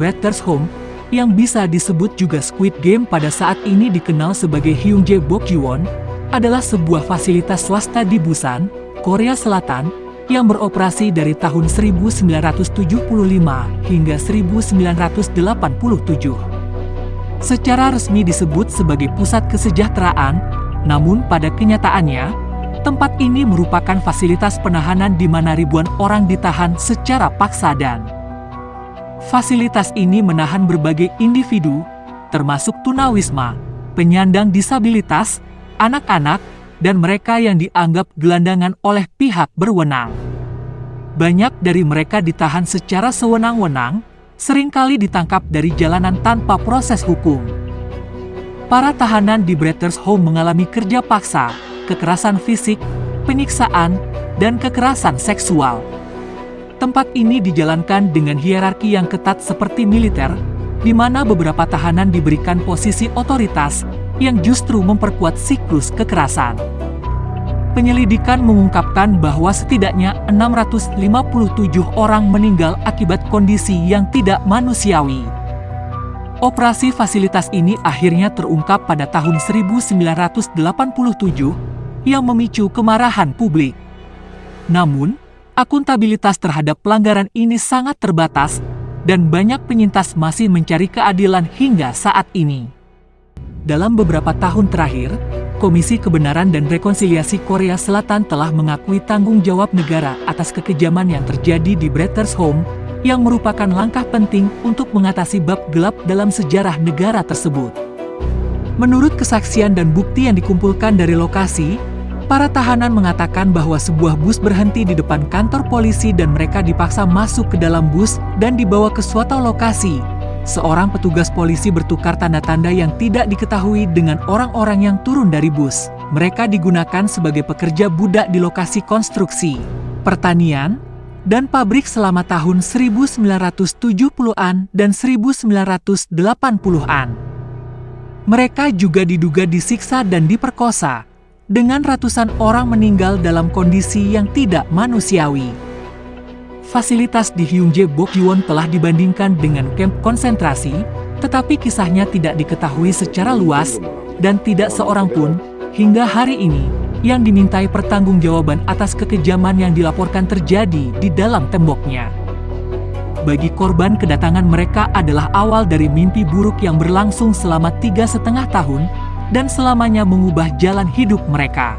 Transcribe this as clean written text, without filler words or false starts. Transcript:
Bretters Home, yang bisa disebut juga Squid Game pada saat ini dikenal sebagai Hyungjae Bokjuwon, adalah sebuah fasilitas swasta di Busan, Korea Selatan, yang beroperasi dari tahun 1975 hingga 1987. Secara resmi disebut sebagai pusat kesejahteraan, namun pada kenyataannya, tempat ini merupakan fasilitas penahanan di mana ribuan orang ditahan secara paksa dan fasilitas ini menahan berbagai individu, termasuk tunawisma, penyandang disabilitas, anak-anak, dan mereka yang dianggap gelandangan oleh pihak berwenang. Banyak dari mereka ditahan secara sewenang-wenang, seringkali ditangkap dari jalanan tanpa proses hukum. Para tahanan di Bretters Home mengalami kerja paksa, kekerasan fisik, penyiksaan, dan kekerasan seksual. Tempat ini dijalankan dengan hierarki yang ketat seperti militer, di mana beberapa tahanan diberikan posisi otoritas yang justru memperkuat siklus kekerasan. Penyelidikan mengungkapkan bahwa setidaknya 657 orang meninggal akibat kondisi yang tidak manusiawi. Operasi fasilitas ini akhirnya terungkap pada tahun 1987 yang memicu kemarahan publik. Namun, akuntabilitas terhadap pelanggaran ini sangat terbatas dan banyak penyintas masih mencari keadilan hingga saat ini. Dalam beberapa tahun terakhir, Komisi Kebenaran dan Rekonsiliasi Korea Selatan telah mengakui tanggung jawab negara atas kekejaman yang terjadi di Bretters Home, yang merupakan langkah penting untuk mengatasi bab gelap dalam sejarah negara tersebut. Menurut kesaksian dan bukti yang dikumpulkan dari lokasi, para tahanan mengatakan bahwa sebuah bus berhenti di depan kantor polisi dan mereka dipaksa masuk ke dalam bus dan dibawa ke suatu lokasi. Seorang petugas polisi bertukar tanda-tanda yang tidak diketahui dengan orang-orang yang turun dari bus. Mereka digunakan sebagai pekerja budak di lokasi konstruksi, pertanian, dan pabrik selama tahun 1970-an dan 1980-an. Mereka juga diduga disiksa dan diperkosa, dengan ratusan orang meninggal dalam kondisi yang tidak manusiawi. Fasilitas di Hyungjae Bokjuwon telah dibandingkan dengan kamp konsentrasi, tetapi kisahnya tidak diketahui secara luas, dan tidak seorang pun, hingga hari ini, yang dimintai pertanggungjawaban atas kekejaman yang dilaporkan terjadi di dalam temboknya. Bagi korban, kedatangan mereka adalah awal dari mimpi buruk yang berlangsung selama 3,5 tahun, dan selamanya mengubah jalan hidup mereka.